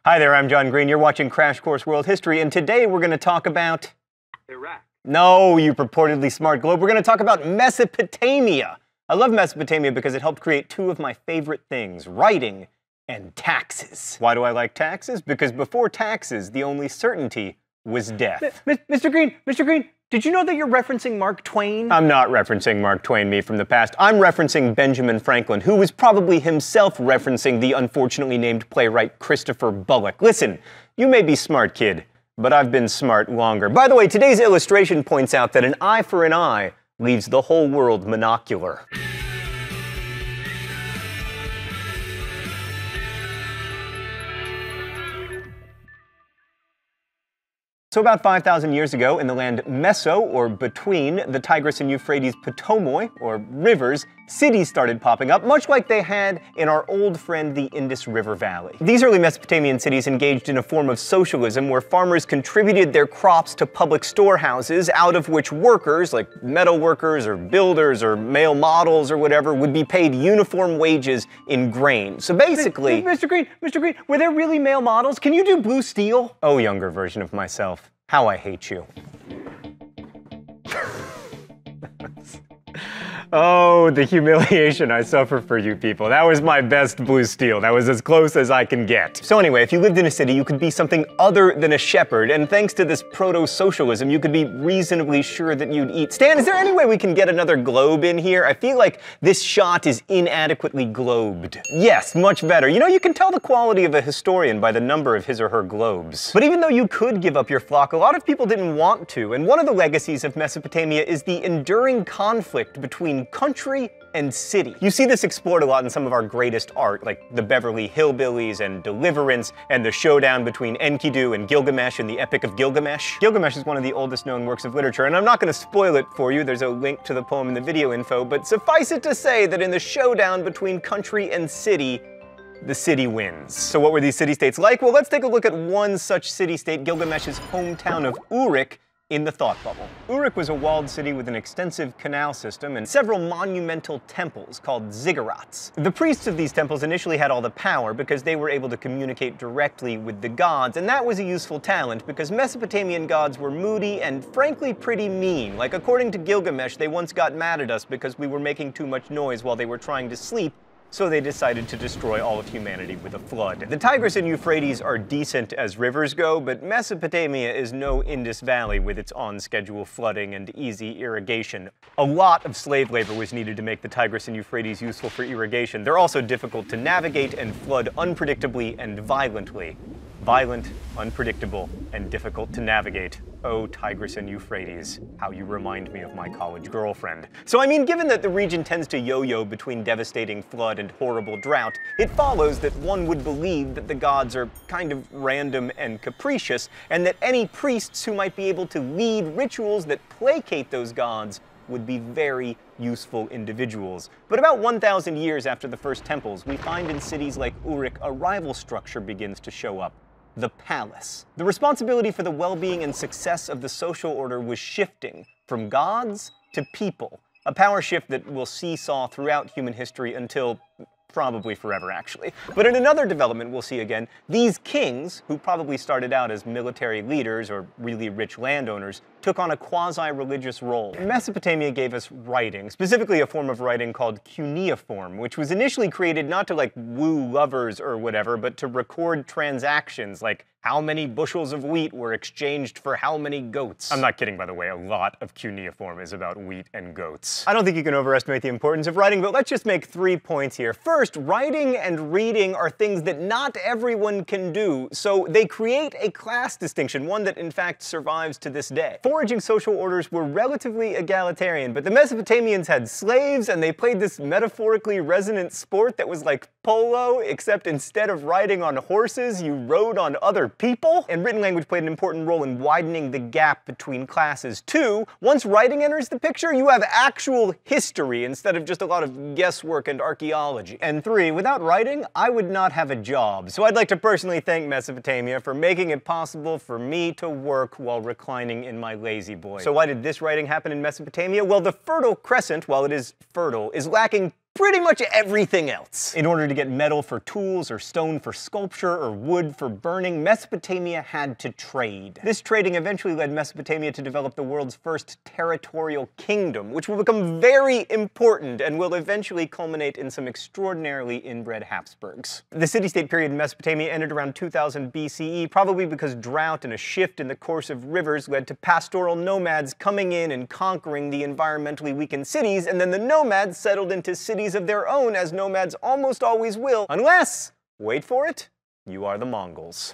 Hi there, I'm John Green. You're watching Crash Course World History, and today we're going to talk about... Iraq. No, you purportedly smart globe. We're going to talk about Mesopotamia. I love Mesopotamia because it helped create two of my favorite things, writing and taxes. Why do I like taxes? Because before taxes, the only certainty was death. Mr. Green, did you know that you're referencing Mark Twain? I'm not referencing Mark Twain, me from the past. I'm referencing Benjamin Franklin, who was probably himself referencing the unfortunately named playwright Christopher Bullock. Listen, you may be smart, kid, but I've been smart longer. By the way, today's illustration points out that an eye for an eye leaves the whole world monocular. So about 5,000 years ago, in the land Meso, or between the Tigris and Euphrates Potomoi, or rivers, cities started popping up, much like they had in our old friend the Indus River Valley. These early Mesopotamian cities engaged in a form of socialism where farmers contributed their crops to public storehouses, out of which workers, like metal workers or builders or male models or whatever, would be paid uniform wages in grain. So basically... Mr. Green, were there really male models? Can you do blue steel? Oh, younger version of myself. How I hate you. Oh, the humiliation I suffer for you people. That was my best blue steel. That was as close as I can get. So anyway, if you lived in a city, you could be something other than a shepherd, and thanks to this proto-socialism, you could be reasonably sure that you'd eat. Stan, is there any way we can get another globe in here? I feel like this shot is inadequately globed. Yes, much better. You know, you can tell the quality of a historian by the number of his or her globes. But even though you could give up your flock, a lot of people didn't want to, and one of the legacies of Mesopotamia is the enduring conflict between country and city. You see this explored a lot in some of our greatest art, like the Beverly Hillbillies and Deliverance, and the showdown between Enkidu and Gilgamesh in the Epic of Gilgamesh. Gilgamesh is one of the oldest known works of literature, and I'm not going to spoil it for you. There's a link to the poem in the video info, but suffice it to say that in the showdown between country and city, the city wins. So what were these city-states like? Well, let's take a look at one such city-state, Gilgamesh's hometown of Uruk, in the thought bubble. Uruk was a walled city with an extensive canal system and several monumental temples called ziggurats. The priests of these temples initially had all the power because they were able to communicate directly with the gods, and that was a useful talent because Mesopotamian gods were moody and frankly pretty mean. Like, according to Gilgamesh, they once got mad at us because we were making too much noise while they were trying to sleep, so they decided to destroy all of humanity with a flood. The Tigris and Euphrates are decent as rivers go, but Mesopotamia is no Indus Valley with its on-schedule flooding and easy irrigation. A lot of slave labor was needed to make the Tigris and Euphrates useful for irrigation. They're also difficult to navigate and flood unpredictably and violently. Violent, unpredictable, and difficult to navigate. Oh, Tigris and Euphrates, how you remind me of my college girlfriend. So I mean, given that the region tends to yo-yo between devastating flood and horrible drought, it follows that one would believe that the gods are kind of random and capricious, and that any priests who might be able to lead rituals that placate those gods would be very useful individuals. But about 1,000 years after the first temples, we find in cities like Uruk a rival structure begins to show up. The palace. The responsibility for the well-being and success of the social order was shifting from gods to people, a power shift that will seesaw throughout human history until probably forever, actually. But in another development we'll see again, these kings, who probably started out as military leaders or really rich landowners, took on a quasi-religious role. Mesopotamia gave us writing, specifically a form of writing called cuneiform, which was initially created not to like woo lovers or whatever, but to record transactions like how many bushels of wheat were exchanged for how many goats. I'm not kidding, by the way, a lot of cuneiform is about wheat and goats. I don't think you can overestimate the importance of writing, but let's just make 3 points here. First, writing and reading are things that not everyone can do, so they create a class distinction, one that in fact survives to this day. Foraging social orders were relatively egalitarian, but the Mesopotamians had slaves and they played this metaphorically resonant sport that was like polo, except instead of riding on horses, you rode on other people. And written language played an important role in widening the gap between classes. 2, once writing enters the picture, you have actual history instead of just a lot of guesswork and archaeology. And 3, without writing, I would not have a job. So I'd like to personally thank Mesopotamia for making it possible for me to work while reclining in my lazy boy. So why did this writing happen in Mesopotamia? Well, the Fertile Crescent, while it is fertile, is lacking pretty much everything else. In order to get metal for tools, or stone for sculpture, or wood for burning, Mesopotamia had to trade. This trading eventually led Mesopotamia to develop the world's first territorial kingdom, which will become very important and will eventually culminate in some extraordinarily inbred Habsburgs. The city-state period in Mesopotamia ended around 2000 BCE, probably because drought and a shift in the course of rivers led to pastoral nomads coming in and conquering the environmentally weakened cities, and then the nomads settled into cities of their own, as nomads almost always will, unless, wait for it, you are the Mongols.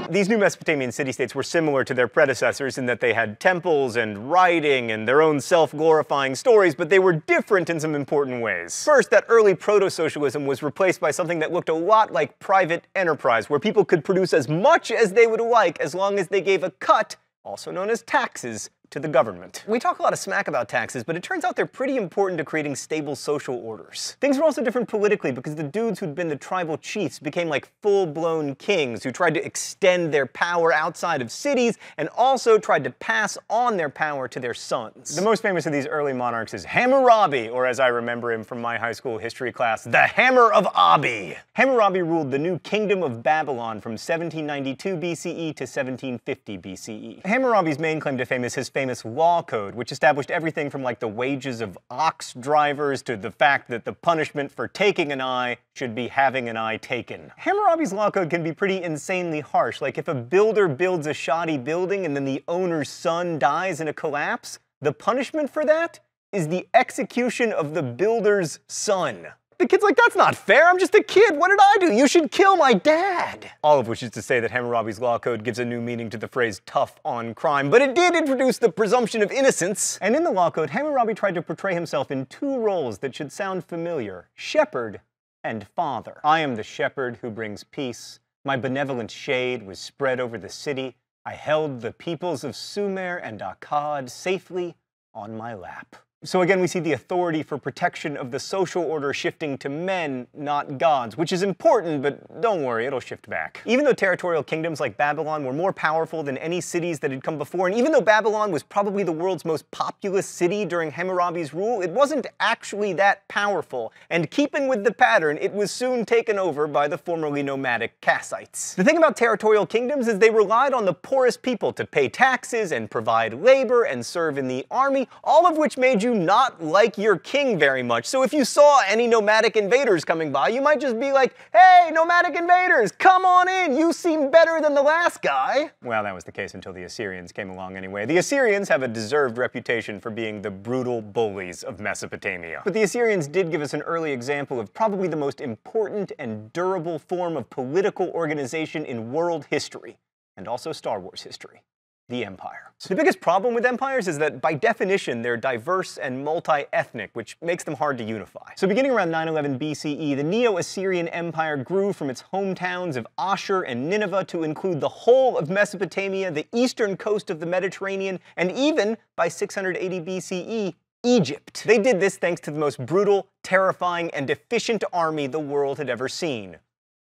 These new Mesopotamian city-states were similar to their predecessors in that they had temples and writing and their own self-glorifying stories, but they were different in some important ways. First, that early proto-socialism was replaced by something that looked a lot like private enterprise, where people could produce as much as they would like as long as they gave a cut, also known as taxes, to the government. We talk a lot of smack about taxes, but it turns out they're pretty important to creating stable social orders. Things were also different politically because the dudes who'd been the tribal chiefs became like full-blown kings who tried to extend their power outside of cities and also tried to pass on their power to their sons. The most famous of these early monarchs is Hammurabi, or as I remember him from my high school history class, the Hammer of Abi. Hammurabi ruled the new Kingdom of Babylon from 1792 BCE to 1750 BCE. Hammurabi's main claim to fame is his famous law code, which established everything from like the wages of ox drivers to the fact that the punishment for taking an eye should be having an eye taken. Hammurabi's law code can be pretty insanely harsh. Like if a builder builds a shoddy building and then the owner's son dies in a collapse, the punishment for that is the execution of the builder's son. The kid's like, that's not fair, I'm just a kid, what did I do? You should kill my dad! All of which is to say that Hammurabi's law code gives a new meaning to the phrase tough on crime, but it did introduce the presumption of innocence. And in the law code, Hammurabi tried to portray himself in two roles that should sound familiar: shepherd and father. I am the shepherd who brings peace. My benevolent shade was spread over the city. I held the peoples of Sumer and Akkad safely on my lap. So again, we see the authority for protection of the social order shifting to men, not gods, which is important, but don't worry, it'll shift back. Even though territorial kingdoms like Babylon were more powerful than any cities that had come before, and even though Babylon was probably the world's most populous city during Hammurabi's rule, it wasn't actually that powerful, and keeping with the pattern, it was soon taken over by the formerly nomadic Kassites. The thing about territorial kingdoms is they relied on the poorest people to pay taxes and provide labor and serve in the army, all of which made you not like your king very much. So if you saw any nomadic invaders coming by, you might just be like, hey, nomadic invaders, come on in, you seem better than the last guy. Well, that was the case until the Assyrians came along anyway. The Assyrians have a deserved reputation for being the brutal bullies of Mesopotamia. But the Assyrians did give us an early example of probably the most important and durable form of political organization in world history, and also Star Wars history: the Empire. So the biggest problem with empires is that, by definition, they're diverse and multi-ethnic, which makes them hard to unify. So beginning around 911 BCE, the Neo-Assyrian Empire grew from its hometowns of Ashur and Nineveh to include the whole of Mesopotamia, the eastern coast of the Mediterranean, and even, by 680 BCE, Egypt. They did this thanks to the most brutal, terrifying, and efficient army the world had ever seen.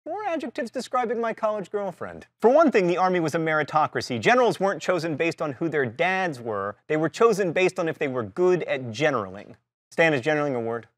More adjectives describing my college girlfriend. For one thing, the army was a meritocracy. Generals weren't chosen based on who their dads were. They were chosen based on if they were good at generaling. Stan, is generaling a word?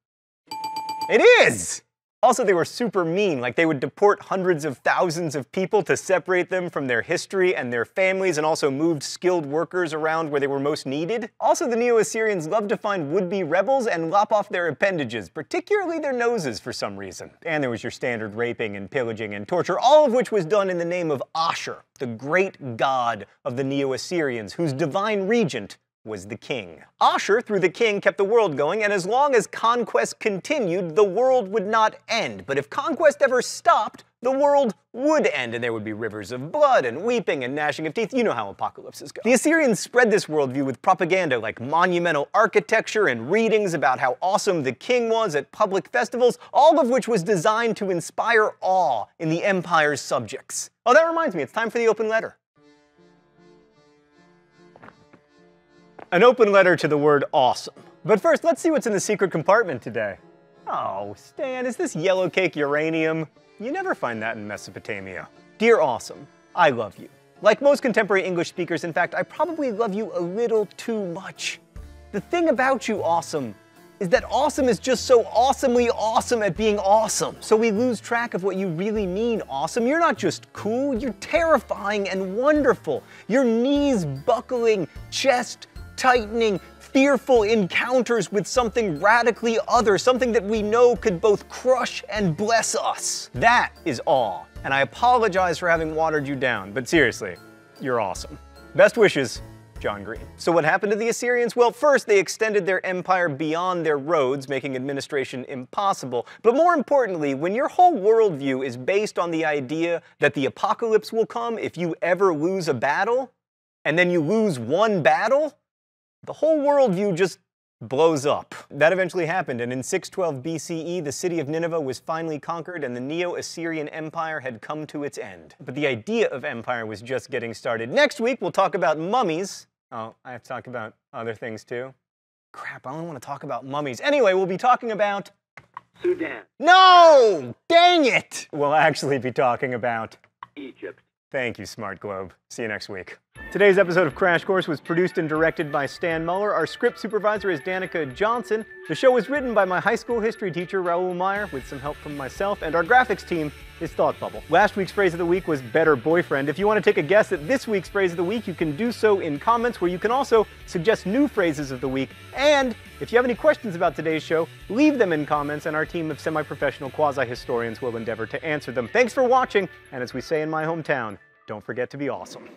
It is! Also, they were super mean, like they would deport hundreds of thousands of people to separate them from their history and their families, and also moved skilled workers around where they were most needed. Also, the Neo-Assyrians loved to find would-be rebels and lop off their appendages, particularly their noses for some reason. And there was your standard raping and pillaging and torture, all of which was done in the name of Ashur, the great god of the Neo-Assyrians, whose divine regent was the king. Ashur, through the king, kept the world going, and as long as conquest continued, the world would not end. But if conquest ever stopped, the world would end, and there would be rivers of blood and weeping and gnashing of teeth. You know how apocalypses go. The Assyrians spread this worldview with propaganda like monumental architecture and readings about how awesome the king was at public festivals, all of which was designed to inspire awe in the empire's subjects. Oh, that reminds me, it's time for the open letter. An open letter to the word awesome. But first, let's see what's in the secret compartment today. Oh, Stan, is this yellow cake uranium? You never find that in Mesopotamia. Dear Awesome, I love you. Like most contemporary English speakers, in fact, I probably love you a little too much. The thing about you, Awesome, is that awesome is just so awesomely awesome at being awesome. So we lose track of what you really mean awesome. You're not just cool, you're terrifying and wonderful. Your knees buckling, chest tightening, fearful encounters with something radically other, something that we know could both crush and bless us. That is awe. And I apologize for having watered you down, but seriously, you're awesome. Best wishes, John Green. So what happened to the Assyrians? Well, first they extended their empire beyond their roads, making administration impossible. But more importantly, when your whole worldview is based on the idea that the apocalypse will come if you ever lose a battle, and then you lose one battle, the whole worldview just blows up. That eventually happened, and in 612 BCE, the city of Nineveh was finally conquered and the Neo-Assyrian Empire had come to its end. But the idea of empire was just getting started. Next week, we'll talk about mummies. Oh, I have to talk about other things too. Crap, I only want to talk about mummies. Anyway, we'll be talking about Sudan. No! Dang it! We'll actually be talking about Egypt. Thank you, Smart Globe. See you next week. Today's episode of Crash Course was produced and directed by Stan Muller. Our script supervisor is Danica Johnson. The show was written by my high school history teacher, Raoul Meyer, with some help from myself, and our graphics team is Thought Bubble. Last week's phrase of the week was Better Boyfriend. If you want to take a guess at this week's phrase of the week, you can do so in comments, where you can also suggest new phrases of the week. And if you have any questions about today's show, leave them in comments, and our team of semi-professional quasi-historians will endeavor to answer them. Thanks for watching, and as we say in my hometown, don't forget to be awesome.